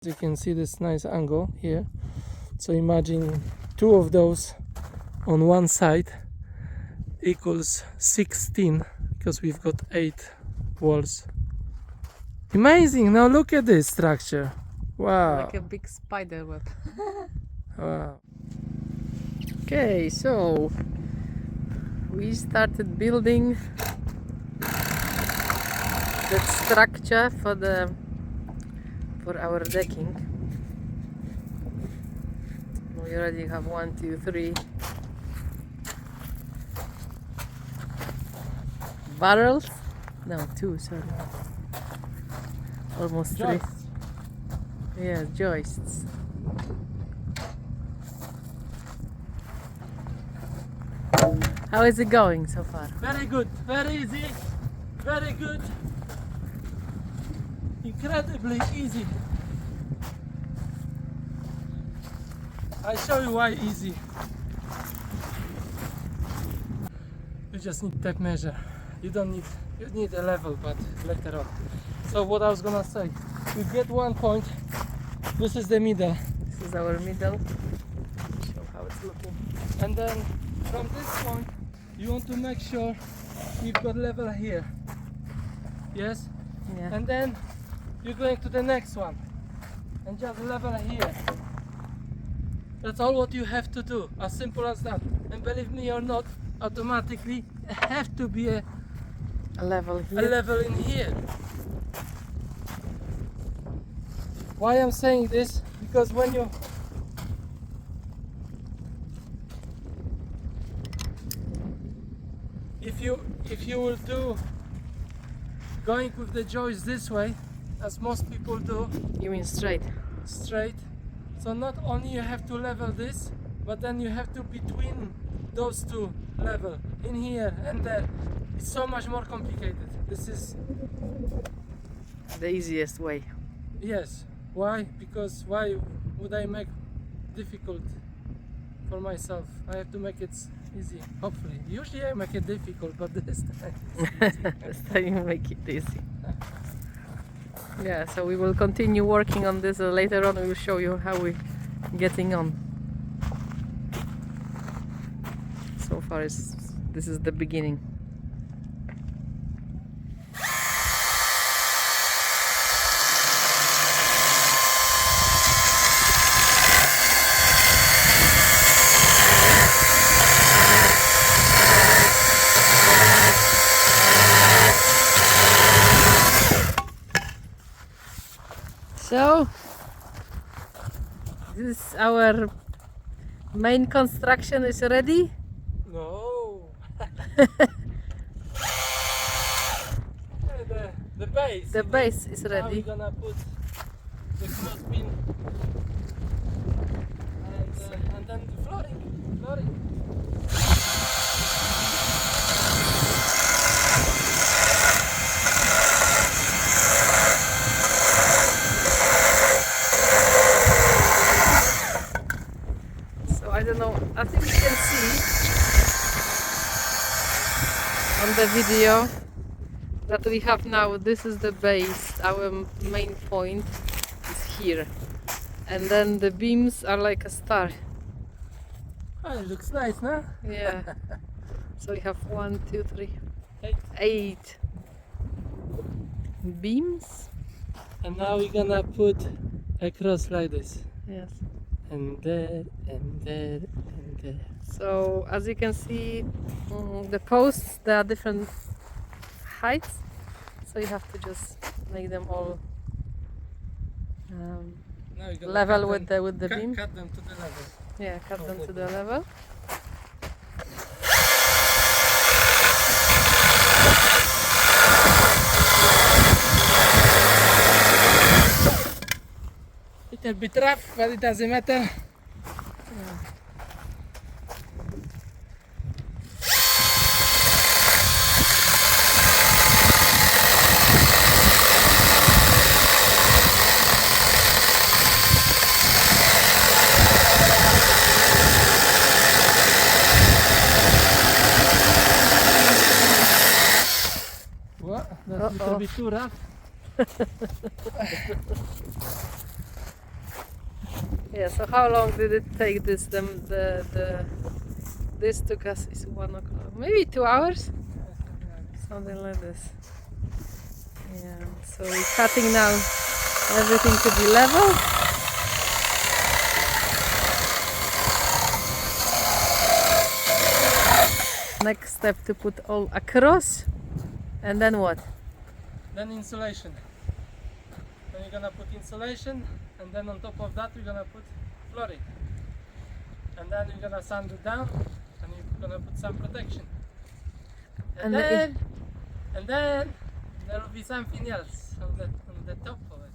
You can see this nice angle here. So imagine two of those on one side equals 16 because we've got 8 walls. Amazing! Now look at this structure. Wow. Like a big spider web. Wow. Okay, so we started building the structure for our decking. We already have 1, 2, 3 barrels. No, 2, sorry. Almost 3. Joists. Yeah, joists. How is it going so far? Very good, very easy, very good, incredibly easy. I'll show you why easy. You just need tape measure. You need a level, but later on. So what I was gonna say, you get 1 point. This is the middle. This is our middle. Show how it's looking. And then from this point, you want to make sure you've got level here. Yes? Yeah. And then you're going to the next one and just level here. That's all what you have to do, as simple as that. And believe me or not, automatically have to be a level here. a level in here. Why I'm saying this? Because when you if you will do going with the joist this way, as most people do, You mean straight? straight, so not only you have to level this, but then you have to between those two level in here and there. It's so much more complicated. This is, The easiest way. yes. Why? Because why would I make difficult for myself? I have to make it easy, hopefully. Usually I make it difficult, but this time it's easy. This time you make it easy. Yeah, so we will continue working on this later on. We will show you how we're getting on. So far, this is the beginning. So, this is our main construction is ready. No. The base. The base is Now ready. we're gonna put the clothespin and then the flooring. So I don't know, I think you can see on the video that we have now, this is the base, our main point is here. And then the beams are like a star. Oh, it looks nice, no? Yeah. So we have 1, 2, 3, 8. 8 beams. And now we're gonna put across like this. Yes. And there, and there, and there. So as you can see, the posts, there are different heights, so you have to just make them all Now we're gonna level cut with the them, beam. cut them to the level. Yeah, cut them to the level. Little bit rough, but it doesn't matter. What? That's a little bit too rough. Yeah. So how long did it take this? This took us is 1 o'clock, maybe 2 hours, something like this. Yeah. So we're cutting now everything to be level. Next step to put all across, and then what? Then insulation. Then you're gonna put insulation, and then on top of that we're gonna put flooring. And then you're gonna sand it down, and you're gonna put some protection. And then there will be something else on the top of it.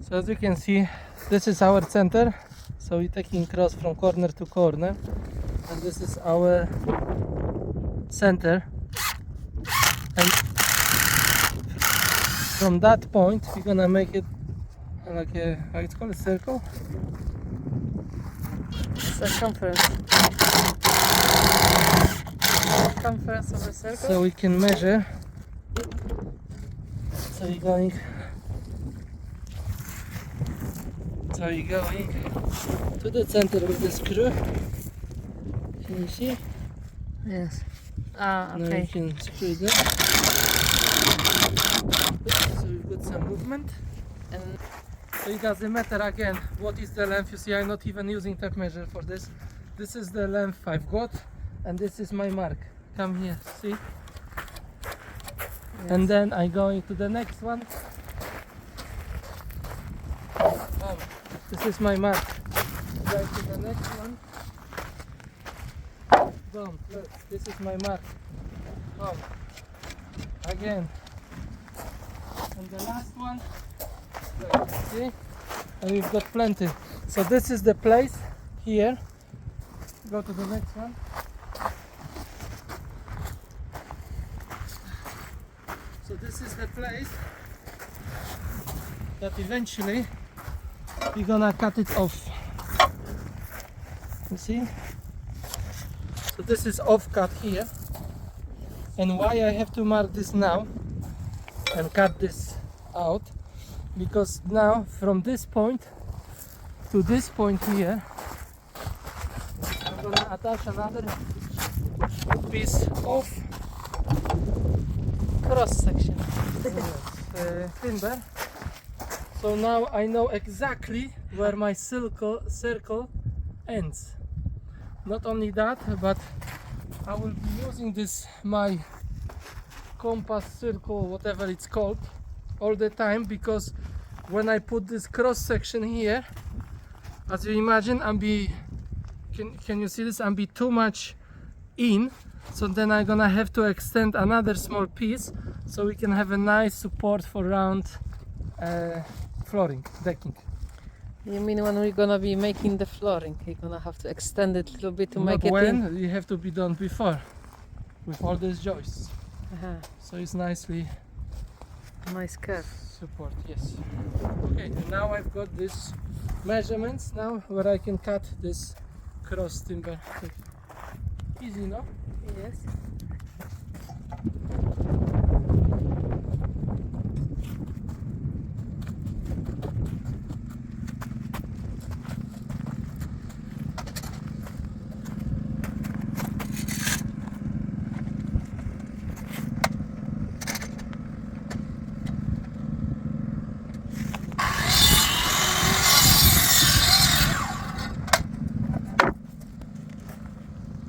So as you can see, this is our center. So we're taking cross from corner to corner, and this is our center. And from that point, we're gonna make it like a, how it's called, a circle. Circumference. Circumference of a circle. So we can measure. So you're going to the center with the screw. Can you see? Yes. Ah, Now okay. you can screw it up. So we've got some movement. And So it doesn't matter again what is the length. You see, I'm not even using tape measure for this. This is the length I've got, and this is my mark. Come here, see? yes. And then I go into the next one. This is my mark. Go to the next one. Boom, look, this is my mark. Boom. Again. And the last one. Look, see? And we've got plenty. So this is the place here. Go to the next one. So this is the place that eventually we're gonna cut it off. You see? So this is off cut here. And why I have to mark this now and cut this out? Because now from this point to this point here, I'm gonna attach another piece of Cross section. timber. So now I know exactly where my circle ends. Not only that, but I will be using this, my compass circle, whatever it's called, all the time, because when I put this cross section here, as you imagine, can you see this? I'm be too much in, so then I'm gonna have to extend another small piece so we can have a nice support for round flooring, decking. You mean when we're gonna be making the flooring, you're gonna have to extend it a little bit to Not make it when, in? you have to be done before with all these joists, Uh-huh. so it's nicely Nice curve. support, yes. Okay, and now I've got these measurements now where I can cut this cross timber. Easy, no? Yes.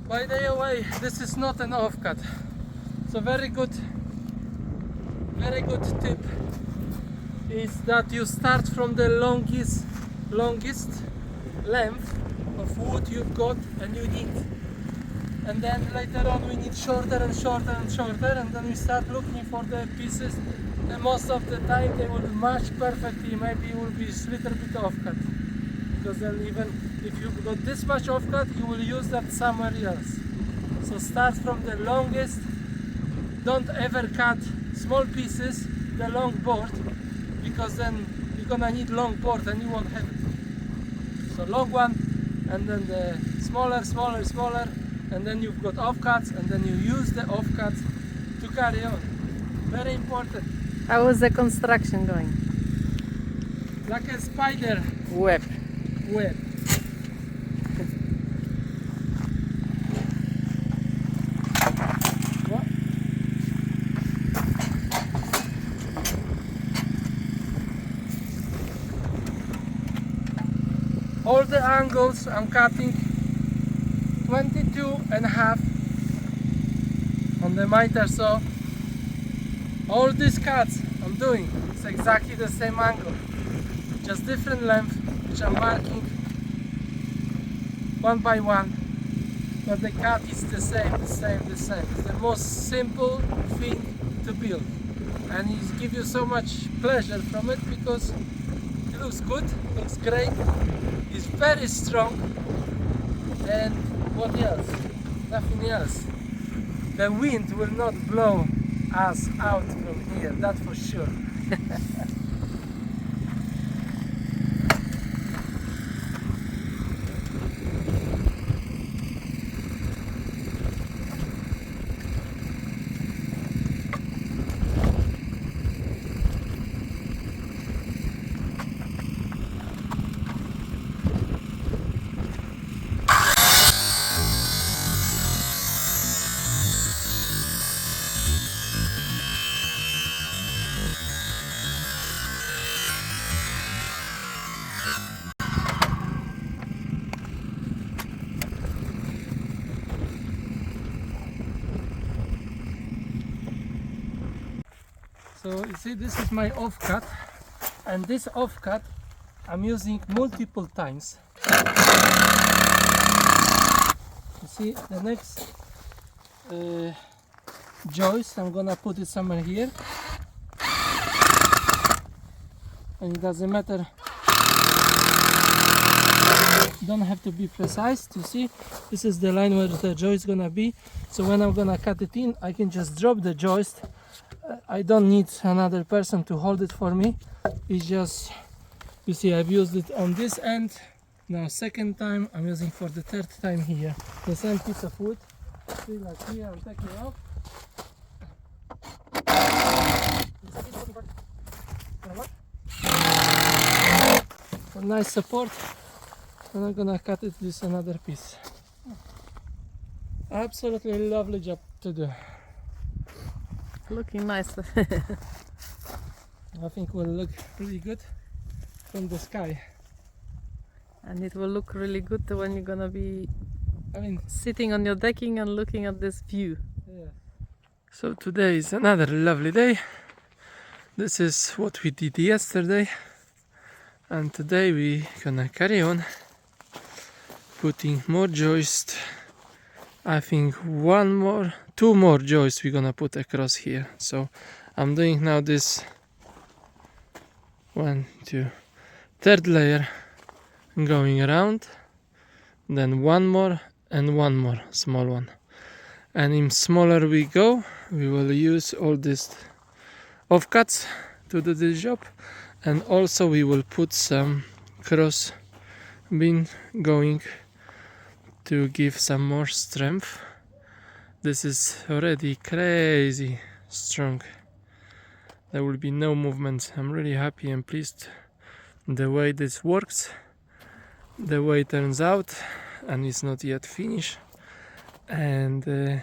By the way, this is not an offcut. So very good tip is that you start from the longest length of wood you've got and you need, and then later on we need shorter and shorter and shorter, and then we start looking for the pieces, and most of the time they will match perfectly. Maybe it will be a little bit offcut, because then even if you've got this much offcut, you will use that somewhere else. So start from the longest. Don't ever cut small pieces, the long board, because then you're gonna need long board and you won't have it. So long one, and then the smaller, and then you've got offcuts, and then you use the offcuts to carry on. Very important. How is the construction going? Like a spider Web. web. all the angles I'm cutting 22.5 on the miter saw. All these cuts I'm doing is exactly the same angle, just different length, which I'm marking one by one, but the cut is the same. It's the most simple thing to build, and it gives you so much pleasure from it because it looks good, looks great, it's very strong, and what else? Nothing else. The wind will not blow us out from here, that's for sure. So you see, this is my offcut, and this offcut I'm using multiple times. You see, the next joist, I'm gonna put it somewhere here, and it doesn't matter, don't have to be precise. You see, this is the line where the joist is gonna be, so when I'm gonna cut it in, I can just drop the joist. I don't need another person to hold it for me. It's just, you see, I've used it on this end, now second time, I'm using for the third time here. The same piece of wood, see, like here I'm taking off. A nice support, and I'm gonna cut it this another piece. Absolutely lovely job to do. Looking nice. I think will look really good from the sky. And it will look really good when you're gonna be I mean, sitting on your decking and looking at this view. yeah. So today is another lovely day. This is what we did yesterday, and today we gonna carry on putting more joist. I think two more joists we're gonna put across here. So I'm doing now this 1, 2, third layer going around, then one more and one more small one, and in smaller we go, we will use all these offcuts to do this job, and also we will put some cross beam going to give some more strength. This is already crazy strong. There will be no movement. I'm really happy and pleased the way this works, the way it turns out, and it's not yet finished, and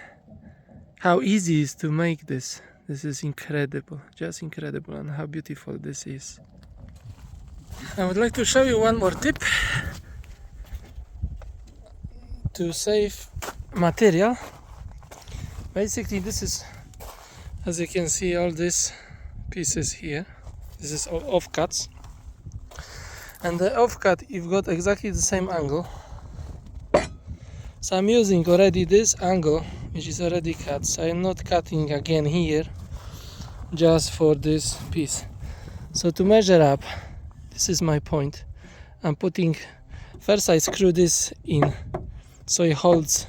how easy it is to make this. This is incredible, just incredible, and how beautiful this is. I would like to show you one more tip to save material. Basically, this is, as you can see, all these pieces here, this is all offcuts, and the offcut, you've got exactly the same angle. So I'm using already this angle, which is already cut, so I'm not cutting again here just for this piece. So to measure up, this is my point. I'm putting, first I screw this in so it holds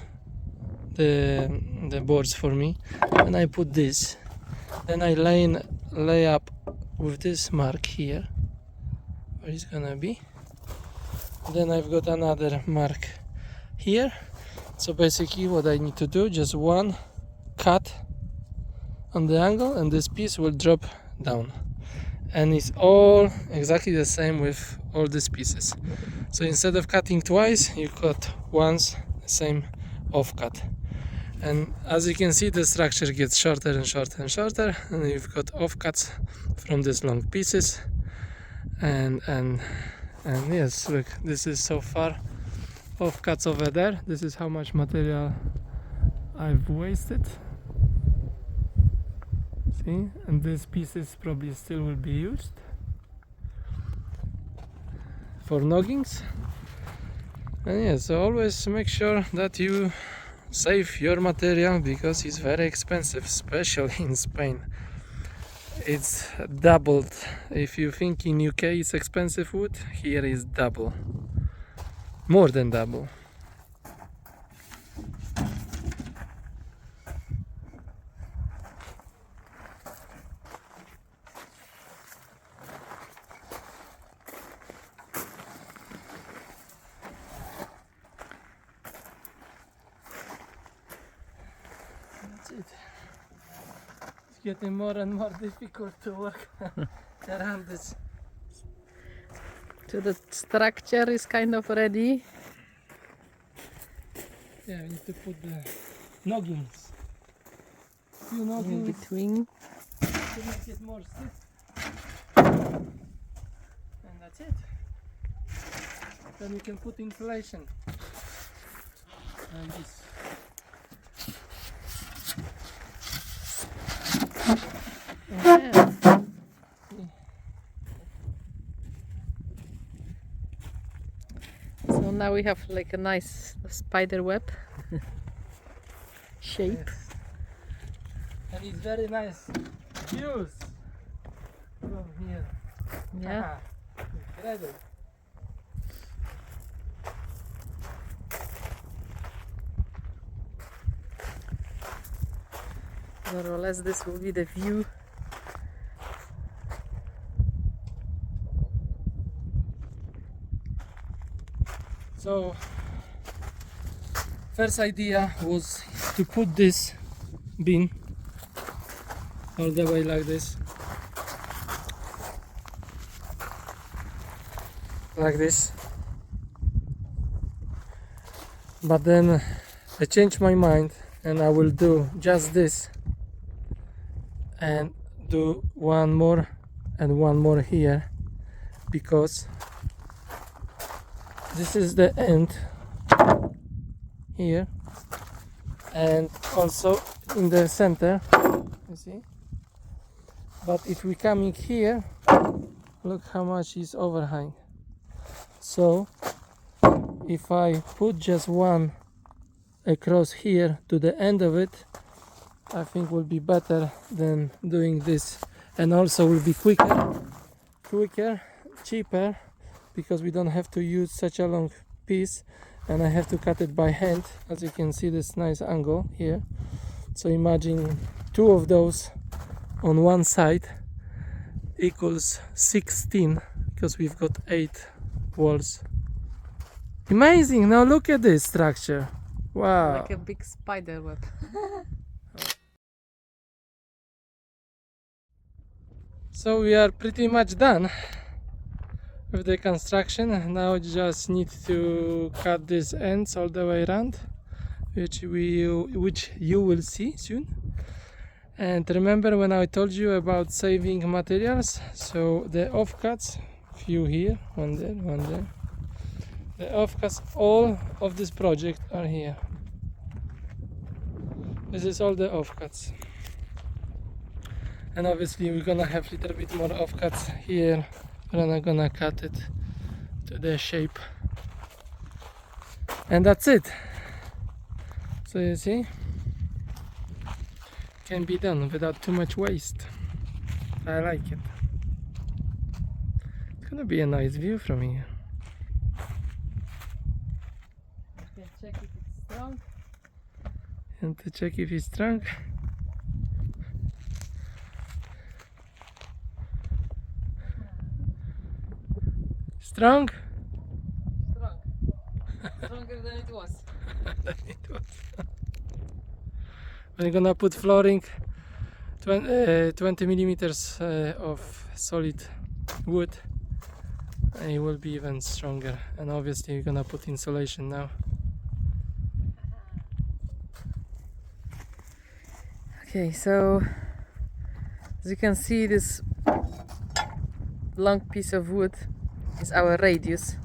the boards for me, and I put this, then I lay up with this mark here where it's gonna be, then I've got another mark here. So basically what I need to do, just one cut on the angle and this piece will drop down, and it's all exactly the same with all these pieces. So instead of cutting twice, you cut once the same offcut, and as you can see, the structure gets shorter and shorter and shorter, and you've got offcuts from these long pieces, and And yes, look, this is so far offcuts over there. This is how much material I've wasted. See, and these pieces probably still will be used for noggings. And yeah, so always make sure that you save your material, because it's very expensive, especially in Spain. It's doubled. If you think in UK it's expensive wood, here is double, more than double. That's it. It's getting more and more difficult to work around this. So the structure is kind of ready. Yeah, we need to put the noggins. Few In noggins between. to make it more stiff. And that's it. Then we can put insulation. And this. Yeah. So now we have like a nice spider web shape. Yes. And it's very nice views from here. Yeah. Incredible. More or less this will be the view. So first idea was to put this bin all the way like this, but then I changed my mind and I will do just this and do one more and one more here, because this is the end here, and also in the center, you see. But if we come in here, look how much is overhang. So if I put just one across here to the end of it, I think will be better than doing this, and also will be quicker, cheaper, because we don't have to use such a long piece, and I have to cut it by hand. As you can see, this nice angle here. So imagine two of those on one side equals 16, because we've got 8 walls. Amazing! Now look at this structure. Wow. Like a big spider web. So we are pretty much done with the construction. Now just need to cut these ends all the way around, which you will see soon. And remember when I told you about saving materials? So the offcuts, few here, one there. The offcuts, all of this project are here. This is all the offcuts. And obviously we're gonna have a little bit more offcuts here, and I'm gonna cut it to the shape. And that's it. So you see, can be done without too much waste. I like it. It's gonna be a nice view from here. You can check if it's strong. And to check if it's strong. Strong? Strong. Stronger than it was. We're gonna put flooring 20 millimeters of solid wood, and it will be even stronger. And obviously we're gonna put insulation now. Okay, so as you can see, this long piece of wood is our radius,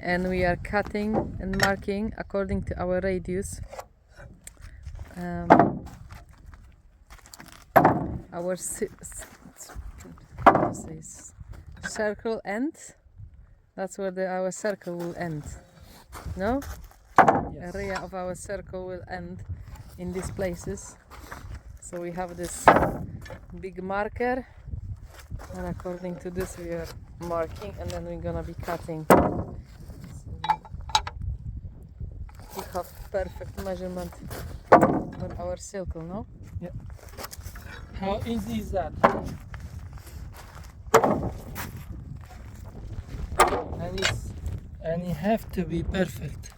and we are cutting and marking according to our radius our circle ends. That's where our circle will end. No? Yes. Area of our circle will end in these places. So we have this big marker, and according to this we are marking, and then we're gonna be cutting. So we have perfect measurement for our circle, no? Yeah. How easy is that? And you have to be perfect.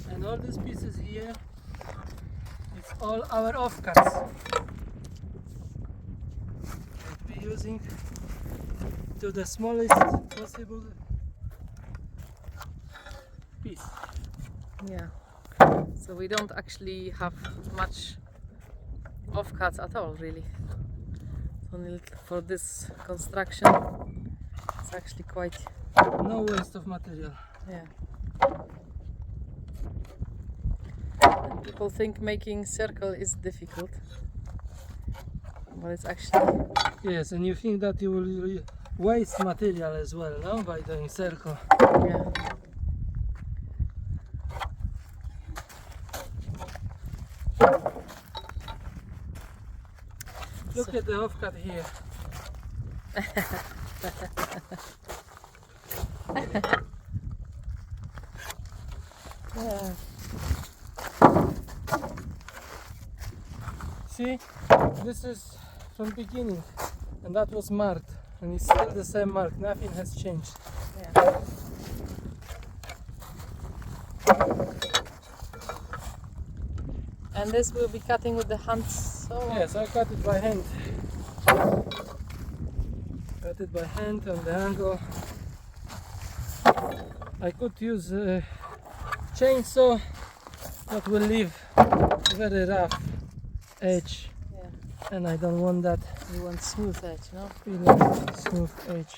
And all these pieces here, it's all our offcuts that we're using to the smallest possible piece. Yeah. So we don't actually have much offcuts at all, really. Only for this construction, it's actually quite. No waste of material. Yeah. And people think making circle is difficult, but it's actually. Yes, and you think that you will waste material as well, no? By doing circle. Yeah. Look at the offcut here. Yeah. See, this is from beginning, and that was marked, and it's still the same mark. Nothing has changed. Yeah. And this will be cutting with the hand saw. Yes, I cut it by hand. Cut it by hand on the angle. I could use a chainsaw, but will leave very rough edge, Yeah. and I don't want that. You want smooth edge, no? Really smooth edge.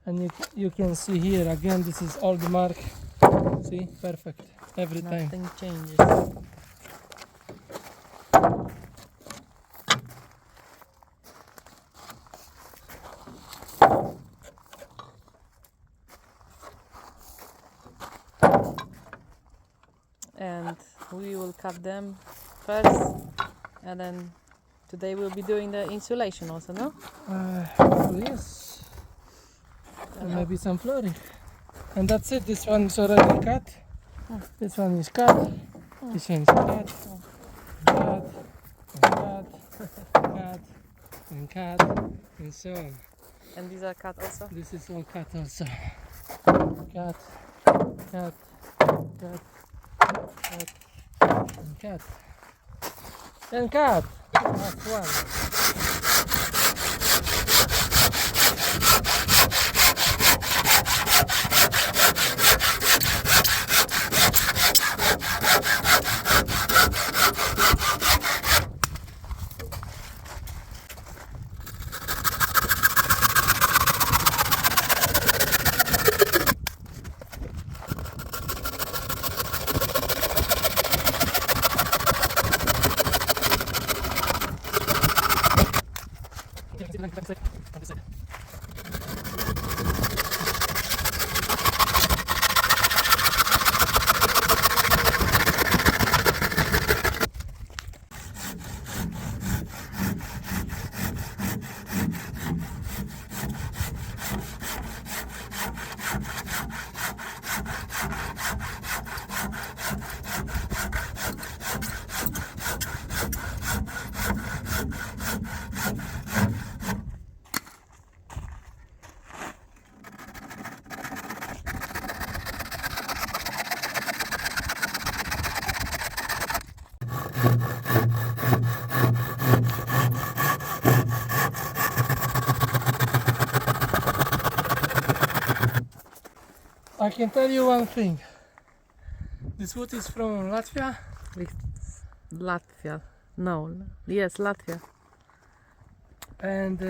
And you can see here again, this is all the mark. See, perfect every time. Nothing changes. And we will cut them first, and then today we'll be doing the insulation also, no? Yes, and maybe some flooring. And that's it. This one is already cut. This one is cut. This one is cut. Cut. And cut. Cut. And cut. And so on. And these are cut also? This is all cut also. Cut. Cut. Cut. Cut. And cut. And cut. Last one. I can tell you one thing. This wood is from Latvia. Latvia. No. Yes, Latvia. and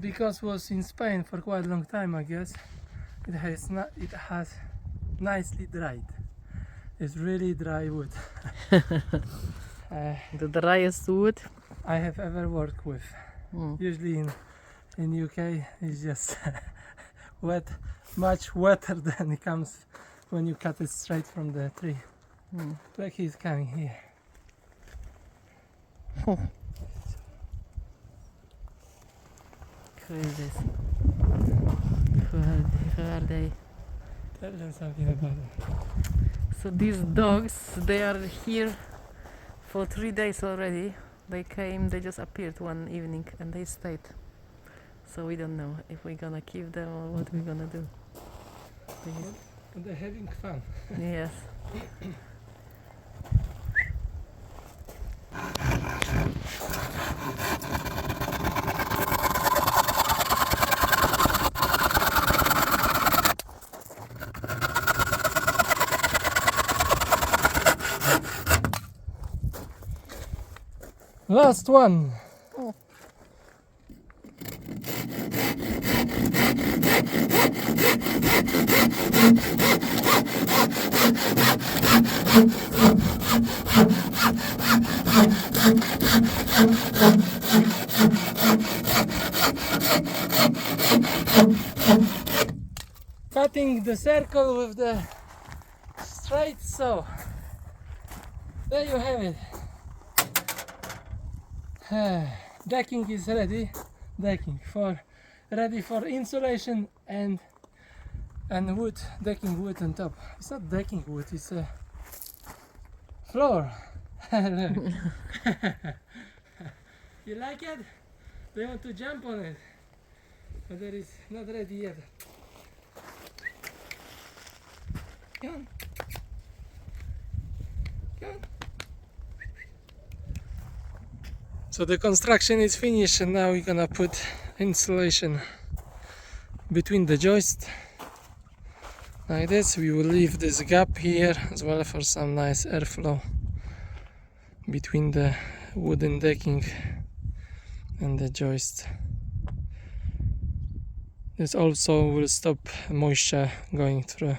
because was in Spain for quite a long time, I guess it has nicely dried. It's really dry wood. The driest wood. I have ever worked with. Mm. Usually in UK it's just wet, much wetter than it comes when you cut it straight from the tree. Mm. Look, he's coming here. Who is this? Who are they? Tell them something about it. So these dogs, they are here for 3 days already. They came, they just appeared one evening and they stayed. So we don't know if we're gonna keep them or what we're gonna do. And they're having fun. Yes. Last one. Cutting the circle with the straight saw. There you have it. Decking is ready. Ready for insulation and wood, decking wood on top. It's not decking wood, it's a floor. You like it? They want to jump on it, but that is not ready yet. Come on. Come on. So the construction is finished and now we're gonna put insulation between the joists. Like this, we will leave this gap here as well for some nice airflow between the wooden decking and the joist. This also will stop moisture going through.